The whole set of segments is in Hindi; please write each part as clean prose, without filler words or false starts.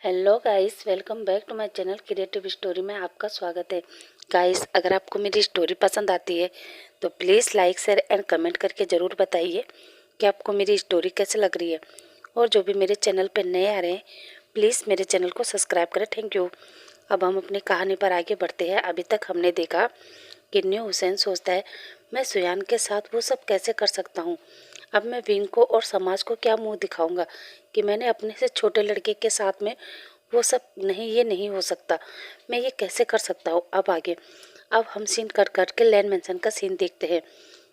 Hello guys, welcome back to my channel creative story में आपका स्वागत है। गाइस, अगर आपको मेरी स्टोरी पसंद आती है तो please like share and comment करके ज़रूर बताइए कि आपको मेरी स्टोरी कैसे लग रही है। और जो भी मेरे चैनल पर नए आ रहे हैं प्लीज़ मेरे चैनल को सब्सक्राइब करें। Thank you. अब हम अपनी कहानी पर आगे बढ़ते हैं। अभी तक हमने देखा कि न्यू हुसैन सोचता है मैं सुयान के साथ वो सब कैसे कर सकता हूँ। अब मैं विंग को और समाज को क्या मुंह दिखाऊंगा कि मैंने अपने से छोटे लड़के के साथ में वो सब नहीं, ये नहीं हो सकता। मैं ये कैसे कर सकता हूँ। अब हम सीन कट के लैंड मेंशन का सीन देखते हैं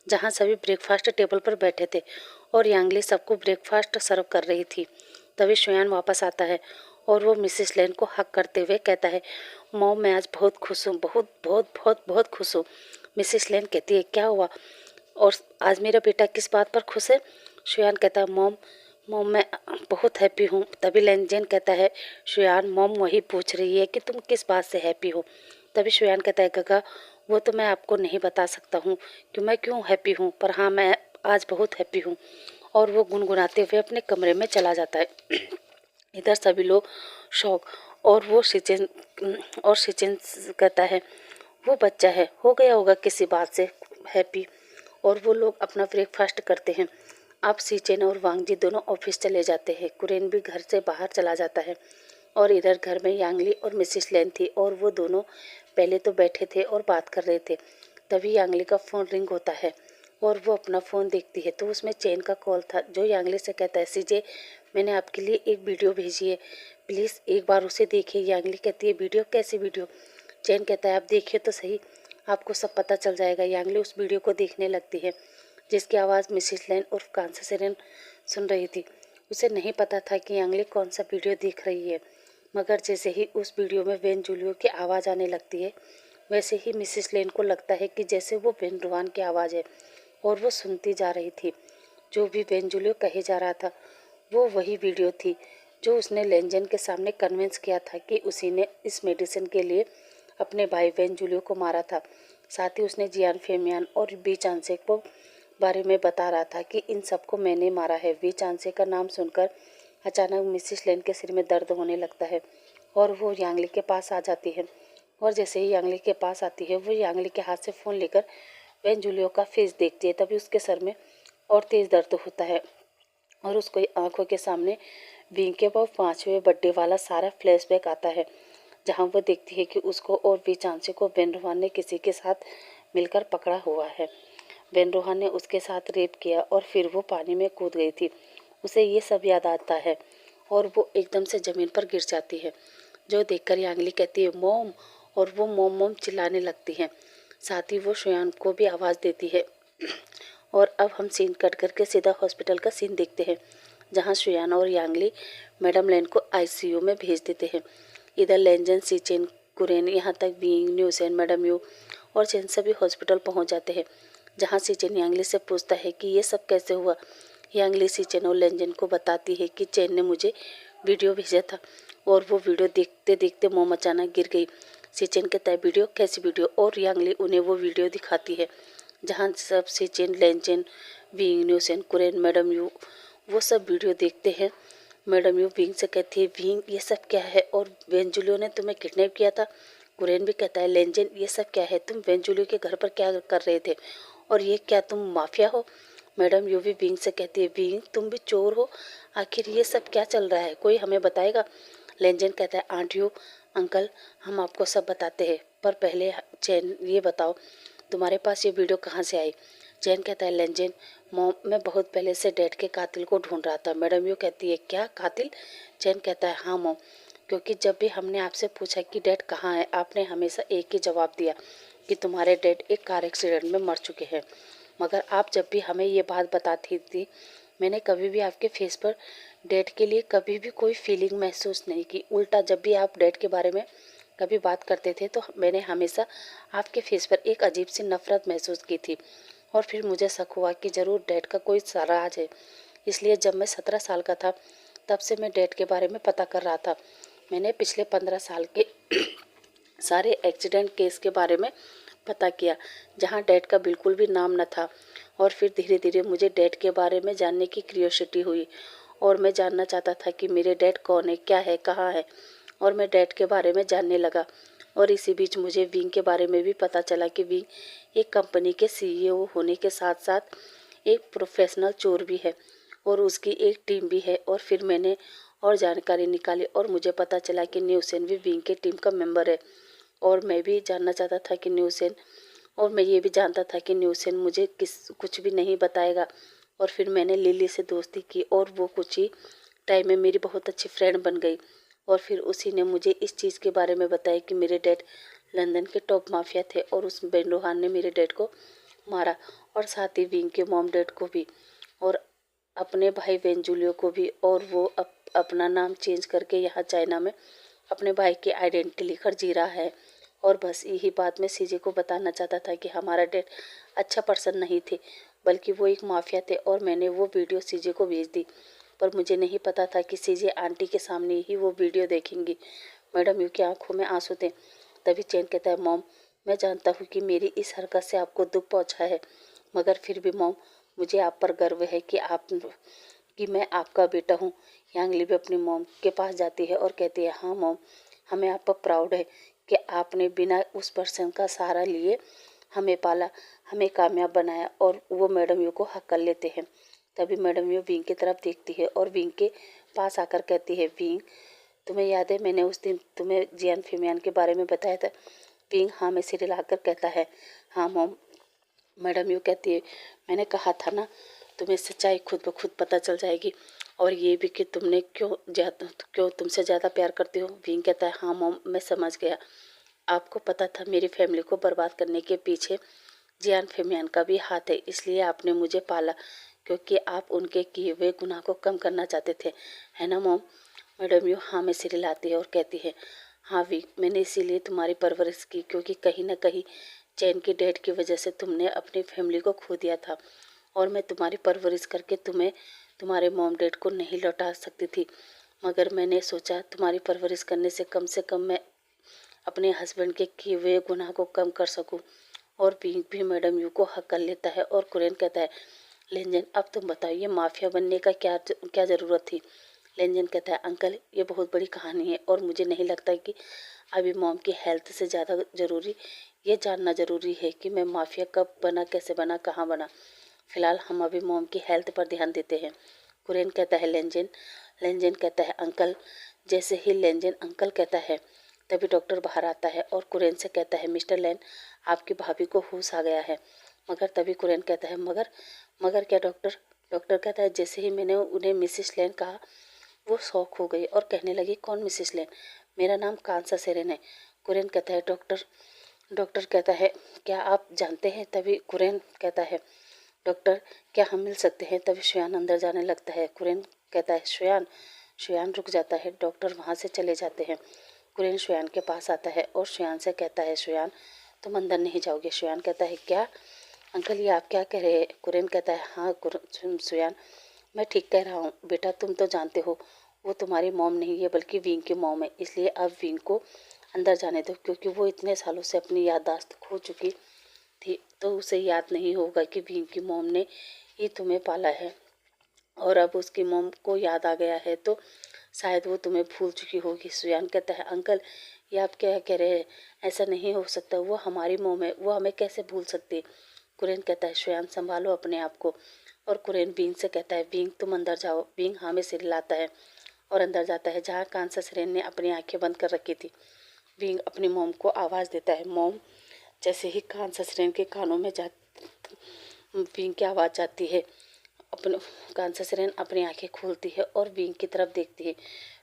जहाँ सभी ब्रेकफास्ट टेबल पर बैठे थे और यांगली सबको ब्रेकफास्ट सर्व कर रही थी। तभी शुयान वापस आता है और वो मिसेस लेन को हक करते हुए कहता है, मॉम मैं आज बहुत खुश हूँ, बहुत बहुत बहुत बहुत खुश हूँ। मिसेस लेन कहती है, क्या हुआ और आज मेरा बेटा किस बात पर खुश है। शुयान कहता है, मॉम मॉम मैं बहुत हैप्पी हूँ। तभी लेंजेन कहता है, शुयान मॉम वही पूछ रही है कि तुम किस बात से हैप्पी हो। तभी शुयान कहता है, गगा वो तो मैं आपको नहीं बता सकता हूँ कि मैं क्यों हैप्पी हूँ, पर हाँ मैं आज बहुत हैप्पी हूँ। और वो गुनगुनाते हुए अपने कमरे में चला जाता है। इधर सभी लोग शौक और सिचन कहता है, वो बच्चा है, हो गया होगा किसी बात से हैप्पी। और वो लोग अपना ब्रेकफास्ट करते हैं। अब सीचेन और वांगजी दोनों ऑफिस चले जाते हैं। कुरेन भी घर से बाहर चला जाता है और इधर घर में यांगली और मिसिस लेन थी और वो दोनों पहले तो बैठे थे और बात कर रहे थे। तभी यांगली का फ़ोन रिंग होता है और वो अपना फ़ोन देखती है तो उसमें चेन का कॉल था जो यांगली से कहता है, सीजे मैंने आपके लिए एक वीडियो भेजी है, प्लीज़ एक बार उसे देखिए। यांगली कहती है, वीडियो? कैसी वीडियो? चेन कहता है, आप देखिए तो सही, आपको सब पता चल जाएगा। यांगली उस वीडियो को देखने लगती है जिसकी आवाज़ मिसिस लेन उर्फ कांसा सेरेन सुन रही थी। उसे नहीं पता था कि यांगली कौन सा वीडियो देख रही है, मगर जैसे ही उस वीडियो में वेन जूलियो की आवाज़ आने लगती है वैसे ही मिसिस लेन को लगता है कि जैसे वो वेन रुआन की आवाज़ है और वो सुनती जा रही थी। जो भी वेन जूलियो कहे जा रहा था वो वही वीडियो थी जो उसने लेंजन के सामने कन्विंस किया था कि उसी ने इस मेडिसिन के लिए अपने भाई वेन जूलियो को मारा था। साथ ही उसने जियान फेमियान और बी चांसे को बारे में बता रहा था कि इन सबको मैंने मारा है। वी चांसे का नाम सुनकर अचानक मिसिस लेन के सिर में दर्द होने लगता है और वो यांगली के पास आ जाती है। और जैसे ही यांगली के पास आती है वो यांगली के हाथ से फ़ोन लेकर वेन जूलियो का फेस देखती है। तभी उसके सर में और तेज़ दर्द होता है और उसको आंखों के सामने विंग के वो 5वें बर्थडे वाला सारा फ्लैशबैक आता है जहां वो देखती है कि उसको और वी चांसे को वेन रुआन ने किसी के साथ मिलकर पकड़ा हुआ है। वेन रुआन ने उसके साथ रेप किया और फिर वो पानी में कूद गई थी। उसे ये सब याद आता है और वो एकदम से ज़मीन पर गिर जाती है जो देखकर यांगली कहती है, मोम, और वो मोम मोम चिल्लाने लगती है। साथ ही वो शुयान को भी आवाज़ देती है। और अब हम सीन कट करके सीधा हॉस्पिटल का सीन देखते हैं जहां शुयान और यांगली मैडम लेन को आईसीयू में भेज देते हैं। इधर लेंजन, सीचेन, कुरेन, यहाँ तक बीइंग, न्यूसेन, मैडम यू और चेन सभी हॉस्पिटल पहुंच जाते हैं जहां सीचेन यांगली से पूछता है कि ये सब कैसे हुआ। यांगली सीचेन और लेंजन को बताती है कि चेन ने मुझे वीडियो भेजा था और वो वीडियो देखते देखते मोम अचानक गिर गई। सीचेन कहता है, वीडियो? कैसी वीडियो? और यांगली उन्हें वो वीडियो दिखाती है जहाँ सब सीचेन, लेंजन, बीइंग, न्यूसेन, कुरेन, मैडम यू वो सब वीडियो देखते हैं। मैडम यू विंग से कहती है, विंग ये सब क्या है और वेन जूलियो ने तुम्हें किडनैप किया था। कुरेन भी कहता है, लेंजन ये सब क्या है, तुम वेन जूलियो के घर पर क्या कर रहे थे और ये क्या तुम माफिया हो। मैडम यू भी विंग से कहती है, विंग तुम भी चोर हो, आखिर ये सब क्या चल रहा है, कोई हमें बताएगा। लेंजन कहता है, आंट यू, अंकल हम आपको सब बताते हैं, पर पहले चैन ये बताओ तुम्हारे पास ये वीडियो कहाँ से आई। चैन कहता है, लेंजन मॉम मैं बहुत पहले से डैड के कातिल को ढूंढ रहा था। मैडम यू कहती है, क्या कातिल? चैन कहता है, हाँ मॉम, क्योंकि जब भी हमने आपसे पूछा कि डैड कहाँ है आपने हमेशा एक ही जवाब दिया कि तुम्हारे डैड एक कार एक्सीडेंट में मर चुके हैं। मगर आप जब भी हमें ये बात बताती थी मैंने कभी भी आपके फेस पर डैड के लिए कभी भी कोई फीलिंग महसूस नहीं की। उल्टा जब भी आप डैड के बारे में कभी बात करते थे तो मैंने हमेशा आपके फेस पर एक अजीब सी नफरत महसूस की थी। और फिर मुझे शक हुआ कि ज़रूर डैड का कोई राज है। इसलिए जब मैं 17 साल का था तब से मैं डैड के बारे में पता कर रहा था। मैंने पिछले 15 साल के सारे एक्सीडेंट केस के बारे में पता किया जहां डैड का बिल्कुल भी नाम न था। और फिर धीरे धीरे मुझे डैड के बारे में जानने की क्यूरियोसिटी हुई और मैं जानना चाहता था कि मेरे डैड कौन है, क्या है, कहाँ है, और मैं डैड के बारे में जानने लगा। और इसी बीच मुझे विंग के बारे में भी पता चला कि विंग एक कंपनी के सीईओ होने के साथ साथ एक प्रोफेशनल चोर भी है और उसकी एक टीम भी है। और फिर मैंने और जानकारी निकाली और मुझे पता चला कि न्यूसेन भी विंग के टीम का मेंबर है। और मैं भी जानना चाहता था कि न्यूसेन, और मैं ये भी जानता था कि न्यूसेन मुझे कुछ भी नहीं बताएगा। और फिर मैंने लिली से दोस्ती की और वो कुछ ही टाइम में मेरी बहुत अच्छी फ्रेंड बन गई। और फिर उसी ने मुझे इस चीज़ के बारे में बताया कि मेरे डैड लंदन के टॉप माफिया थे और उस बेन रोहान ने मेरे डैड को मारा, और साथ ही विंग के मॉम डैड को भी, और अपने भाई वेंजुलियो को भी। और वो अपना नाम चेंज करके यहाँ चाइना में अपने भाई की आइडेंटिटी लेकर जी रहा है। और बस यही बात मैं सीजे को बताना चाहता था कि हमारा डैड अच्छा पर्सन नहीं थे, बल्कि वो एक माफिया थे। और मैंने वो वीडियो सीजे को भेज दी, पर मुझे नहीं पता था कि सीजे आंटी के सामने ही वो वीडियो देखेंगी। मैडम यू की आंखों में आंसू थे। तभी चैन कहता है, मॉम मैं जानता हूँ कि मेरी इस हरकत से आपको दुख पहुँचा है, मगर फिर भी मॉम मुझे आप पर गर्व है कि मैं आपका बेटा हूँ। यांग ली भी अपनी मॉम के पास जाती है और कहती है, हाँ मॉम, हमें आप पर प्राउड है कि आपने बिना उस पर्सन का सहारा लिए हमें पाला, हमें कामयाब बनाया। और वो मैडम यू को हक कर लेते हैं। तभी मैडम यू विंग की तरफ देखती है और विंग के पास आकर कहती है, विंग तुम्हें याद है मैंने उस दिन तुम्हें जियान फेमियान के बारे में बताया था? विंग हाँ में सिर हिलाकर कहता है, हाँ मॉम। मैडम यू कहती है, मैंने कहा था ना तुम्हें सच्चाई खुद ब खुद पता चल जाएगी, और ये भी कि क्यों तुमसे ज़्यादा प्यार करती हो। विंग कहता है, हाँ मॉम मैं समझ गया। आपको पता था मेरी फैमिली को बर्बाद करने के पीछे जियान फेमियान का भी हाथ है, इसलिए आपने मुझे पाला क्योंकि आप उनके किए हुए गुनाह को कम करना चाहते थे, है ना मॉम? मैडम यू हाँ में सिर हिलाती है और कहती है, हाँ वी, मैंने इसीलिए तुम्हारी परवरिश की क्योंकि कहीं ना कहीं चैन की डेथ की वजह से तुमने अपनी फैमिली को खो दिया था, और मैं तुम्हारी परवरिश करके तुम्हें तुम्हारे मॉम डैड को नहीं लौटा सकती थी। मगर मैंने सोचा तुम्हारी परवरिश करने से कम मैं अपने हस्बैंड के किए हुए गुनाह को कम कर सकूं। और पिंक भी मैडम यू को हक कर लेता है और कुरेन कहता है, लेंजन अब तुम बताओ ये माफिया बनने का क्या ज़रूरत थी? लेंजन कहता है, अंकल ये बहुत बड़ी कहानी है और मुझे नहीं लगता कि अभी मॉम की हेल्थ से ज़्यादा ज़रूरी ये जानना ज़रूरी है कि मैं माफिया कब बना, कैसे बना, कहाँ बना। फिलहाल हम अभी मॉम की हेल्थ पर ध्यान देते हैं। कुरेन कहता है, लेंजन। लेंजन कहता है, अंकल। जैसे ही लेंजन अंकल कहता है तभी डॉक्टर बाहर आता है और कुरेन से कहता है, मिस्टर लेन आपकी भाभी को होश आ गया है। मगर तभी कुरेन कहता है, मगर क्या डॉक्टर? डॉक्टर कहता है, जैसे ही मैंने उन्हें मिसिस लेन कहा वो शौक हो गई और कहने लगी, कौन मिसिस लेन? मेरा नाम कांसा सेरेन है। कुरेन कहता है, डॉक्टर कहता है, क्या आप जानते हैं? तभी कुरेन कहता है, डॉक्टर क्या हम मिल सकते हैं? तभी श्रेयान अंदर जाने लगता है। कुरेन कहता है, श्रेयान। श्रेयान रुक जाता है, डॉक्टर वहाँ से चले जाते हैं। कुरेन श्रेयान के पास आता है और श्रेयान से कहता है, श्रेयान तुम अंदर नहीं जाओगे। श्रेयान कहता है, क्या अंकल ये आप क्या कह रहे हैं? कुरेन कहता है, हाँ श्रेयान मैं ठीक कह रहा हूँ बेटा, तुम तो जानते हो वो तुम्हारी मॉम नहीं है बल्कि विंग की मॉम है, इसलिए अब विंग को अंदर जाने दो क्योंकि वो इतने सालों से अपनी याददाश्त खो चुकी थी, तो उसे याद नहीं होगा कि विंग की मॉम ने ही तुम्हें पाला है, और अब उसकी मॉम को याद आ गया है तो शायद वो तुम्हें भूल चुकी होगी। सुयान कहता है, अंकल ये आप क्या कह रहे हैं? ऐसा नहीं हो सकता, वो हमारी मॉम है, वो हमें कैसे भूल सकती है? कुरेन कहता है, सुयान संभालो अपने आप को। और कुरेन बींग से कहता है, बींग तुम अंदर जाओ। बींग हाँ में सिर हिलाता है और अंदर जाता है जहाँ कांसा सेरेन ने अपनी आंखें बंद कर रखी थी। बींग अपनी मॉम को आवाज़ देता है, मॉम। जैसे ही कांसा सेरेन के कानों में बींग की आवाज़ जाती है, अपने कांसा सेरेन अपनी आंखें खोलती है और विंग की तरफ देखती है।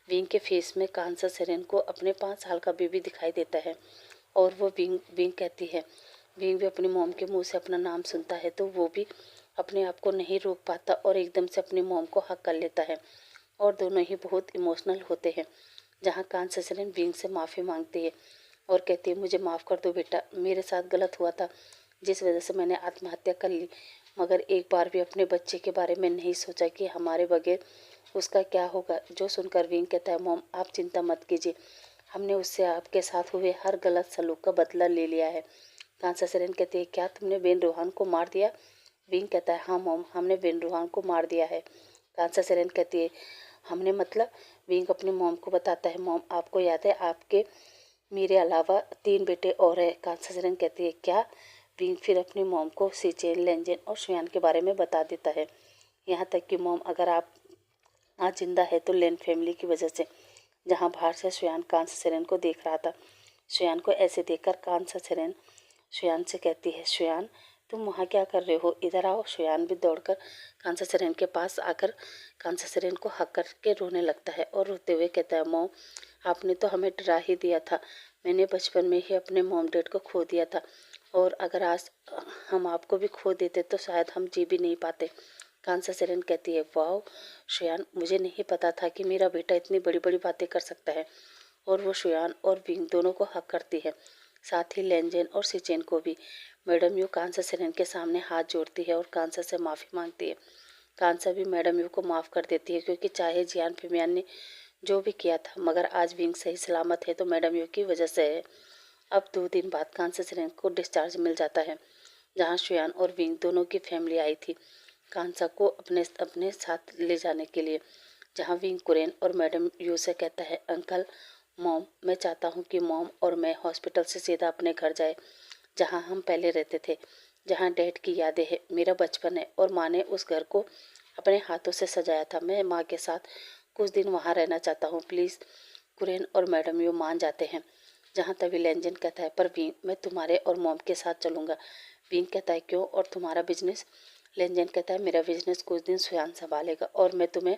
विंग के फेस में कांसा सेरेन को अपने 5 साल का बेबी दिखाई देता है और वो विंग कहती है। विंग भी अपनी मॉम के मुंह से अपना नाम सुनता है तो वो भी अपने आप को नहीं रोक पाता और एकदम से अपनी मॉम को हक कर लेता है और दोनों ही बहुत इमोशनल होते हैं। जहाँ कांसा सेरेन विंग से माफ़ी मांगती है और कहती है, मुझे माफ़ कर दो बेटा, मेरे साथ गलत हुआ था जिस वजह से मैंने आत्महत्या कर ली, मगर एक बार भी अपने बच्चे के बारे में नहीं सोचा कि हमारे बगैर उसका क्या होगा। जो सुनकर विंग कहता है, मॉम आप चिंता मत कीजिए, हमने उससे आपके साथ हुए हर गलत सलूक का बदला ले लिया है। कांसा सेरेन कहती है, क्या तुमने बेन रोहान को मार दिया? विंग कहता है, हाँ मॉम हमने बेन रोहान को मार दिया है। कांसा सेरेन कहती है हमने मतलब। विंग अपनी मॉम को बताता है मॉम आपको याद है आपके मेरे अलावा 3 बेटे और हैं। कांसा सेरेन कहती है क्या। विंग फिर अपनी मॉम को सीचेन, लेंजेन और शुयान के बारे में बता देता है। यहाँ तक कि मॉम अगर आप आज जिंदा है तो लेन फैमिली की वजह से। जहाँ बाहर से शुयान कांसा सेरेन को देख रहा था। शुयान को ऐसे देखकर कांसा सेरेन शुयान से कहती है शुयान तुम वहाँ क्या कर रहे हो, इधर आओ। शुयान भी दौड़कर कांसा सेरेन के पास आकर कांसा सेरेन को हक करके रोने लगता है और रोते हुए कहता है मॉम आपने तो हमें डरा ही दिया था। मैंने बचपन में ही अपने मॉम डैड को खो दिया था और अगर आज हम आपको भी खो देते तो शायद हम जी भी नहीं पाते। कांसा सेरेन कहती है वाह शुयान मुझे नहीं पता था कि मेरा बेटा इतनी बड़ी बड़ी बातें कर सकता है। और वो शुयान और विंग दोनों को हक करती है, साथ ही लेनजेन और सिचेन को भी। मैडम यू कांसा सेरेन के सामने हाथ जोड़ती है और कांसा से माफ़ी मांगती है। कांसा भी मैडम यू को माफ़ कर देती है क्योंकि चाहे जियान फिमियान ने जो भी किया था मगर आज विंग सही सलामत है तो मैडम यू की वजह से है। अब 2 दिन बाद कांसा सेरेन को डिस्चार्ज मिल जाता है, जहाँ शुयान और विंग दोनों की फैमिली आई थी कांसा को अपने अपने साथ ले जाने के लिए। जहाँ विंग कुरेन और मैडम यू से कहता है अंकल मॉम मैं चाहता हूँ कि मॉम और मैं हॉस्पिटल से सीधा अपने घर जाए जहाँ हम पहले रहते थे, जहाँ डैड की यादें हैं, मेरा बचपन है और माँ ने उस घर को अपने हाथों से सजाया था। मैं माँ के साथ कुछ दिन वहाँ रहना चाहता हूँ प्लीज़। कुरेन और मैडम यू मान जाते हैं। जहाँ तभी लेंजन कहता है पर विंग मैं तुम्हारे और मॉम के साथ चलूँगा। विंग कहता है क्यों और तुम्हारा बिजनेस। लेंजन कहता है मेरा बिजनेस कुछ दिन शुयान संभालेगा और मैं तुम्हें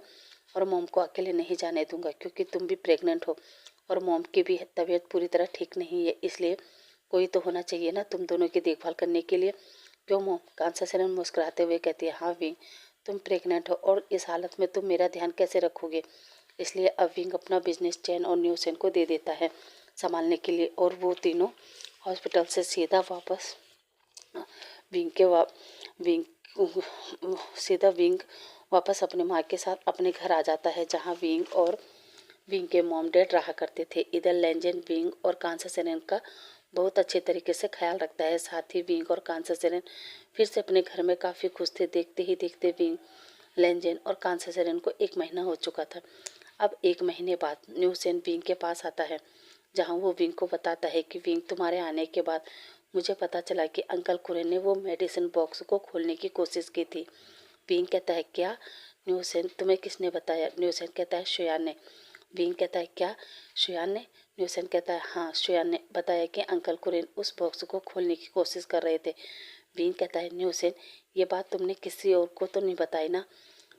और मॉम को अकेले नहीं जाने दूंगा क्योंकि तुम भी प्रेग्नेंट हो और मॉम की भी तबीयत पूरी तरह ठीक नहीं है, इसलिए कोई तो होना चाहिए ना तुम दोनों की देखभाल करने के लिए। क्यों मॉम। कांसा सेरेन मुस्कुराते हुए कहती है हाँ विंग तुम प्रेग्नेंट हो और इस हालत में तुम मेरा ध्यान कैसे रखोगे। इसलिए अब विंग अपना बिजनेस चैन और न्यूसेन को दे देता है संभालने के लिए और वो तीनों हॉस्पिटल से सीधा वापस विंग के विंग सीधा विंग वापस अपने माँ के साथ अपने घर आ जाता है, जहाँ विंग के मॉम डैड रहा करते थे। इधर लेंजेन विंग और कांसा सेरेन का बहुत अच्छे तरीके से ख्याल रखता है, साथ ही विंग और कांसा सेरेन फिर से अपने घर में काफ़ी खुश थे। देखते ही देखते विंग लेंजेन और कांसा सेरेन को 1 महीना हो चुका था। अब 1 महीने बाद न्यूसेन विंग के पास आता है, जहाँ वो विंग को बताता है कि विंग तुम्हारे आने के बाद मुझे पता चला कि अंकल कुरेन ने वो मेडिसिन बॉक्स को खोलने की कोशिश की थी। विंग कहता है क्या। न्यूसेन तुम्हें किसने बताया। न्यूसेन कहता है शुयान ने। विंग कहता है क्या शुयान ने। न्यूसेन कहता है हाँ शुयान ने बताया कि अंकल कुरेन उस बॉक्स को खोलने की कोशिश कर रहे थे। विंग कहता है न्यूसेन ये बात तुमने किसी और को तो नहीं बताई ना।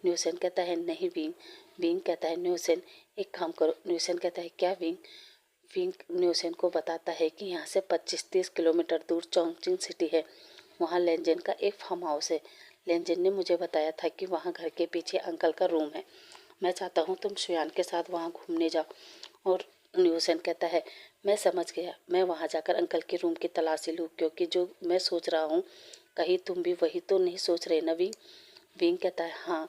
न्यूसेन कहता है नहीं विंग। विंग कहता है न्यूसेन एक काम करो। न्यूसेन कहता है क्या विंग। विंग न्यूसेन को बताता है कि यहाँ से 25-30 किलोमीटर दूर चोंगचिंग सिटी है, वहाँ लेंजेन का एक फार्म हाउस है। लेंजेन ने मुझे बताया था कि वहाँ घर के पीछे अंकल का रूम है। मैं चाहता हूँ तुम शुयान के साथ वहाँ घूमने जाओ। और न्यूसेन कहता है मैं समझ गया, मैं वहाँ जाकर अंकल के रूम की तलाशी लूँ क्योंकि जो मैं सोच रहा हूँ कहीं तुम भी वही तो नहीं सोच रहे ना विंग। विंग कहता है हाँ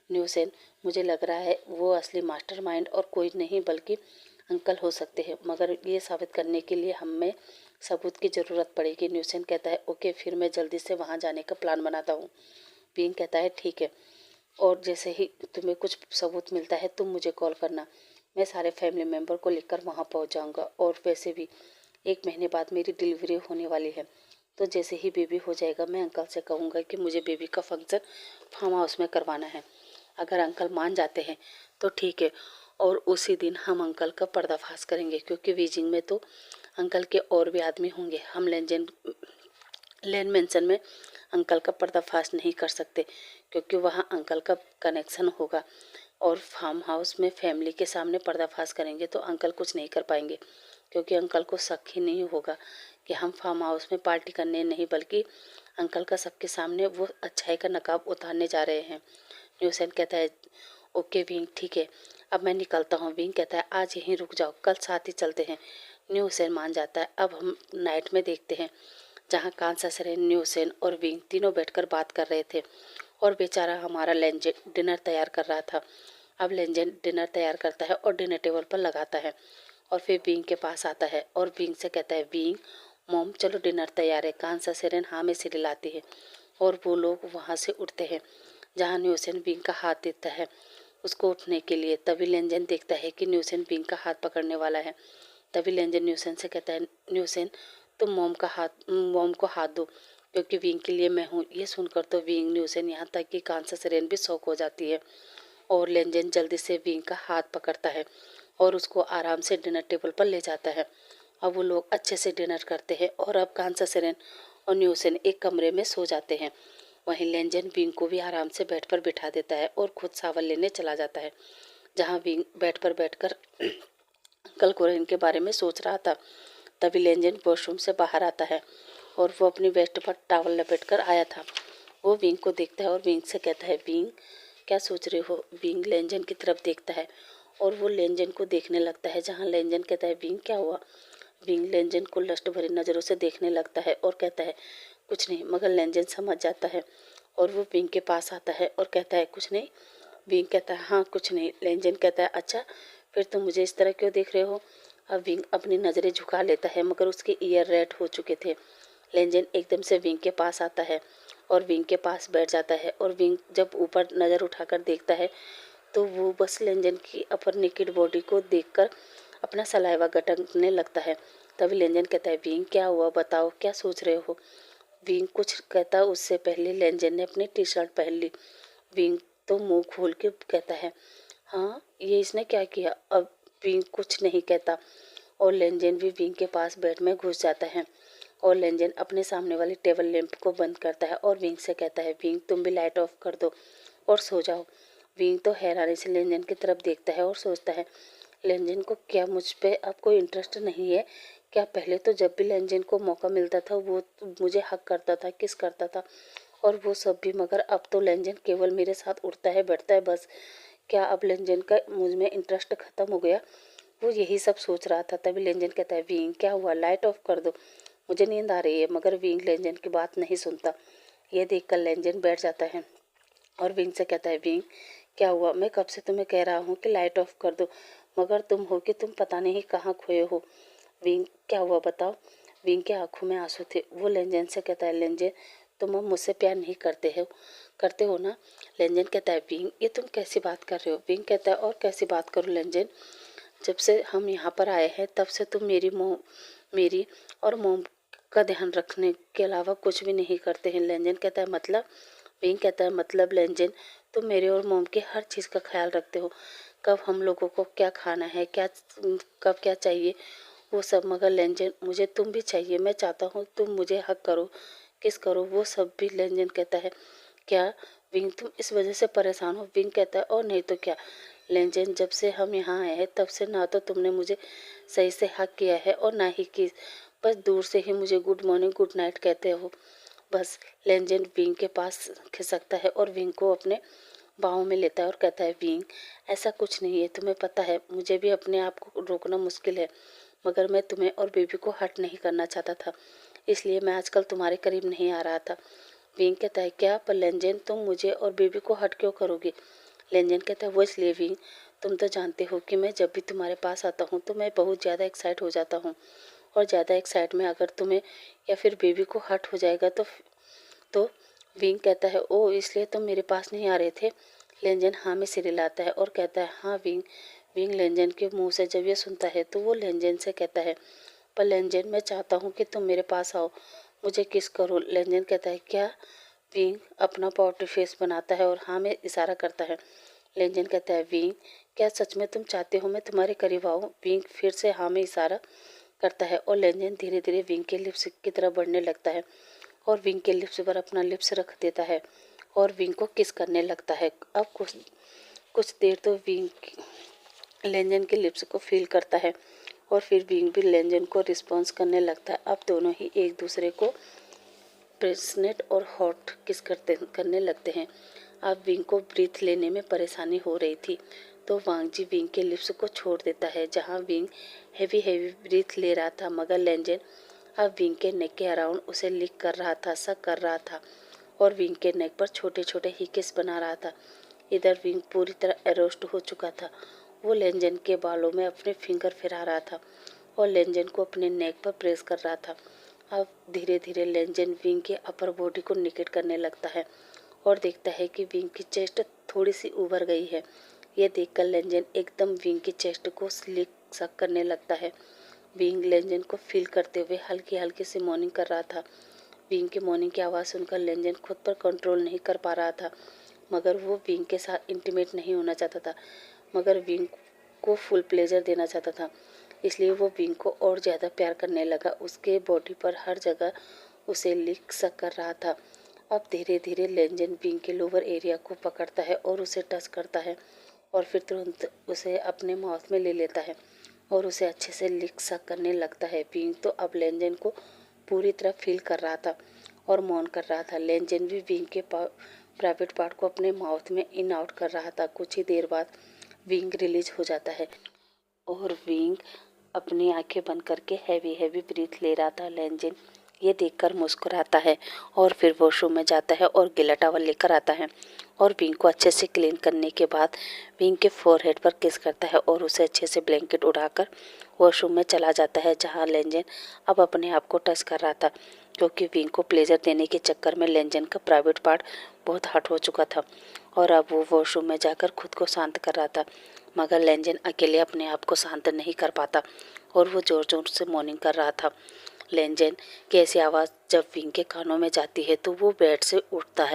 न्यूसेन मुझे लग रहा है वो असली मास्टरमाइंड और कोई नहीं बल्कि अंकल हो सकते हैं, मगर ये साबित करने के लिए हमें सबूत की ज़रूरत पड़ेगी। न्यूसेन कहता है ओके फिर मैं जल्दी से वहाँ जाने का प्लान बनाता हूँ। विंग कहता है ठीक है और जैसे ही तुम्हें कुछ सबूत मिलता है तुम मुझे कॉल करना, मैं सारे फैमिली मेम्बर को लेकर वहाँ पहुँच जाऊँगा। और वैसे भी 1 महीने बाद मेरी डिलीवरी होने वाली है, तो जैसे ही बेबी हो जाएगा मैं अंकल से कहूँगा कि मुझे बेबी का फंक्शन फार्म हाउस में करवाना है। अगर अंकल मान जाते हैं तो ठीक है और उसी दिन हम अंकल का पर्दाफाश करेंगे क्योंकि बीजिंग में तो अंकल के और भी आदमी होंगे। हम लैन मेंशन में अंकल का पर्दाफाश नहीं कर सकते क्योंकि वहाँ अंकल का कनेक्शन होगा और फार्म हाउस में फैमिली के सामने पर्दाफाश करेंगे तो अंकल कुछ नहीं कर पाएंगे क्योंकि अंकल को शक ही नहीं होगा कि हम फार्म हाउस में पार्टी करने नहीं बल्कि अंकल का सबके सामने वो अच्छाई का नकाब उतारने जा रहे हैं। न्यूसेन कहता है ओके विंग ठीक है अब मैं निकलता हूँ। विंग कहता है आज यहीं रुक जाओ, कल साथ ही चलते हैं। न्यूसेन मान जाता है। अब हम नाइट में देखते हैं, जहाँ कांसा सेरेन, न्यूसेन और विंग तीनों बैठकर बात कर रहे थे और बेचारा हमारा लेंजेन डिनर तैयार कर रहा था। अब लेंजेन डिनर तैयार करता है और डिनर टेबल पर लगाता है और फिर विंग के पास आता है और विंग से कहता है विंग मॉम चलो डिनर तैयार है। कांसा सेरेन हाँ में सिर हिलाती है और वो लोग वहाँ से उठते हैं, जहाँ न्यूसेन विंग का हाथ देता है उसको उठने के लिए। तभी लेंजन देखता है कि न्यूसेन विंग का हाथ पकड़ने वाला है। तभी लेंजन न्यूसेन से कहता है, न्यूसेन तुम मॉम को हाथ दो क्योंकि विंग के लिए मैं हूँ। ये सुनकर तो विंग, न्यूसेन, यहाँ तक कि कांसा सिरेन भी शॉक हो जाती है और लेंजन जल्दी से विंग का हाथ पकड़ता है और उसको आराम से डिनर टेबल पर ले जाता है। अब वो लोग अच्छे से डिनर करते हैं और अब कांसा सिरेन और न्यूसेन एक कमरे में सो जाते हैं। वहीं लेंजन विंग को भी आराम से बेड पर बिठा देता है और खुद शावर लेने चला जाता है, जहाँ विंग बेड पर बैठकर कल कुरैन के बारे में सोच रहा था। तभी लेंजन वॉशरूम से बाहर आता है और वो अपनी वेस्ट पर टॉवल लपेटकर आया था। वो विंग को देखता है और विंग से कहता है, विंग क्या सोच रहे हो। विंग लेंजन की तरफ देखता है और वो लेंजन को देखने लगता है, जहाँ लेंजन कहता है, विंग क्या हुआ। विंग लेंजन को लस्ट भरी नज़रों से देखने लगता है और कहता है, कुछ नहीं। मगर लेंजन समझ जाता है और वो विंग के पास आता है और कहता है, कुछ नहीं। विंग कहता है, हाँ कुछ नहीं। लेंजन कहता है, अच्छा फिर तुम मुझे इस तरह क्यों देख रहे हो। अब विंग अपनी नज़रें झुका लेता है मगर उसके ईयर रेड हो चुके थे। लेंजन एकदम से विंग के पास आता है और विंग के पास बैठ जाता है और विंग जब ऊपर नज़र उठाकर देखता है तो वो बस लेंजन की अपर नेकेड बॉडी को देखकर अपना सलाइवा गटकने लगता है। तभी लेंजन कहता है, विंग क्या हुआ, बताओ क्या सोच रहे हो। विंग कुछ कहता उससे पहले लेंजन ने अपनी टी शर्ट पहन ली। विंग तो मुंह खोल के कहता है, हाँ ये इसने क्या किया। अब विंग कुछ नहीं कहता और लेंजन भी विंग के पास बेड में घुस जाता है और लेंजन अपने सामने वाली टेबल लैंप को बंद करता है और विंग से कहता है, विंग तुम भी लाइट ऑफ कर दो और सो जाओ। विंग तो हैरानी से लेंजन की तरफ देखता है और सोचता है, लेंजन को क्या मुझ पे अब कोई इंटरेस्ट नहीं है क्या। पहले तो जब भी लेंजन को मौका मिलता था वो मुझे हक करता था, किस करता था और वो सब भी, मगर अब तो लेंजन केवल मेरे साथ उठता है बैठता है बस। क्या अब लेंजन का मुझ में इंटरेस्ट खत्म हो गया। वो यही सब सोच रहा था। तभी लेंजन कहता है, विंग क्या हुआ, लाइट ऑफ कर दो, मुझे नींद आ रही है। मगर विंग लेंजन की बात नहीं सुनता। यह देखकर लेंजन बैठ जाता है और विंग से कहता है, विंग क्या हुआ, मैं कब से तुम्हें कह रहा हूँ कि लाइट ऑफ कर दो, मगर तुम हो कि तुम पता नहीं कहाँ खोए हो। विंग क्या हुआ बताओ। विंग के आंखों में आंसू थे। वो लेंजन से कहता है, लेंजन तुम अब मुझसे प्यार नहीं करते हो ना। लेंजन कहता है, विंग ये तुम कैसी बात कर रहे हो। विंग कहता है, और कैसी बात करूँ लेंजन, जब से हम यहाँ पर आए हैं तब से तुम मेरी और मोम का ध्यान रखने के अलावा कुछ भी नहीं करते हैं। लेंजन कहता है, मतलब। विंग कहता है, मतलब लेंजन तुम मेरे और मोम की हर चीज़ का ख्याल रखते हो, कब हम लोगों को क्या खाना है, कब क्या चाहिए, वो सब। मगर लेंजन मुझे तुम भी चाहिए, मैं चाहता हूँ तुम मुझे हक करो, किस करो, वो सब भी। लेंजन कहता है, क्या विंग तुम इस वजह से परेशान हो। विंग कहता है, और नहीं तो क्या। लेंजन जब से हम यहाँ आए हैं तब से ना तो तुमने मुझे सही से हक किया है और ना ही कि बस दूर से ही मुझे गुड मॉर्निंग गुड नाइट कहते हो बस। लेंजन विंग के पास खिसकता है और विंग को अपने बाहों में लेता है और कहता है, विंग ऐसा कुछ नहीं है, तुम्हें पता है मुझे भी अपने आप को रोकना मुश्किल है, मगर मैं तुम्हें और बेबी को हर्ट नहीं करना चाहता था, इसलिए मैं आजकल तुम्हारे करीब नहीं आ रहा था। विंग कहता है, क्या, पर लेंजन तुम मुझे और बेबी को हर्ट क्यों करोगे। लेंजन कहता है, वो इसलिए विंग, तुम तो जानते हो कि मैं जब भी तुम्हारे पास आता हूँ तो मैं बहुत ज़्यादा एक्साइट हो जाता हूँ और ज़्यादा एक्साइट में अगर तुम्हें या फिर बेबी को हर्ट हो जाएगा तो विंग कहता है, ओ इसलिए तुम मेरे पास नहीं आ रहे थे। लेंजन हाँ में सिर हिलाता है और कहता है, हाँ विंग। विंग लेंजन के मुंह से जब ये सुनता है तो वो लेंजन से कहता है, पर लेंजन मैं चाहता हूँ कि तुम मेरे पास आओ, मुझे किस करो। लेंजन कहता है, क्या। विंग अपना पाउटी फेस बनाता है और हाँ में इशारा करता है। लेंजन कहता है, विंग क्या सच में तुम चाहते हो मैं तुम्हारे करीब आऊँ। विंग फिर से हाँ में इशारा करता है और लेंजन धीरे धीरे विंग के लिप्स की तरफ बढ़ने लगता है और विंग के लिप्स पर अपना लिप्स रख देता है और विंग को किस करने लगता है। अब कुछ देर तो विंग लेंजन के लिप्स को फील करता है और फिर विंग भी लेंजन को रिस्पॉन्स करने लगता है। अब दोनों ही एक दूसरे को पैशनेट और हॉट किस करने लगते हैं। अब विंग को ब्रीथ लेने में परेशानी हो रही थी तो वांग जी विंग के लिप्स को छोड़ देता है, जहां विंग हेवी ब्रीथ ले रहा था, मगर लेंजन अब विंग के नेक के अराउंड उसे लिक कर रहा था, शक कर रहा था और विंग के नेक पर छोटे छोटे ही किस बना रहा था। इधर विंग पूरी तरह एरोस्ट हो चुका था। वो लेंजन के बालों में अपने फिंगर फिरा रहा था और लेंजन को अपने नेक पर प्रेस कर रहा था। अब धीरे धीरे लेंजन विंग के अपर बॉडी को निकेट करने लगता है और देखता है कि विंग की चेस्ट थोड़ी सी उभर गई है। ये देखकर लेंजन एकदम विंग की चेस्ट को स्लिक सा करने लगता है। विंग लेंजन को फील करते हुए हल्की हल्की सी मॉर्निंग कर रहा था। विंग की मॉर्निंग की आवाज़ सुनकर लेंजन खुद पर कंट्रोल नहीं कर पा रहा था, मगर वो विंग के साथ इंटीमेट नहीं होना चाहता था, मगर विंग को फुल प्लेजर देना चाहता था। इसलिए वो विंग को और ज़्यादा प्यार करने लगा। उसके बॉडी पर हर जगह उसे लिक सा कर रहा था। अब धीरे धीरे लेंजन विंग के लोअर एरिया को पकड़ता है और उसे टच करता है और फिर तुरंत उसे अपने माउथ में ले लेता है और उसे अच्छे से लिक सा करने लगता है। विंग तो अब लेंजन को पूरी तरह फील कर रहा था और मौन कर रहा था। लेंजन भी विंग के प्राइवेट पार्ट को अपने माउथ में इन आउट कर रहा था। कुछ ही देर बाद विंग रिलीज हो जाता है और विंग अपनी आंखें बंद करके हैवी हैवी ब्रीथ ले रहा था। लेंजन ये देखकर मुस्कुराता है और फिर वॉशरूम में जाता है और गीला टॉवल लेकर आता है और विंग को अच्छे से क्लीन करने के बाद विंग के फोरहेड पर किस करता है और उसे अच्छे से ब्लैंकेट उड़ाकर वॉशरूम में चला जाता है, जहां लेंजन अब अपने आप को टच कर रहा था, क्योंकि विंग को प्लेजर देने के चक्कर में लेंजन का प्राइवेट पार्ट बहुत हॉट हो चुका था और अब वो वॉशरूम में जाकर खुद को शांत कर रहा था। मगर लेंजन अकेले अपने आप को शांत नहीं कर पाता और वो जोर जोर से मॉर्निंग कर रहा था। लेंजन की ऐसी आवाज़ जब विंग के कानों में जाती है तो वो बेड से उठता है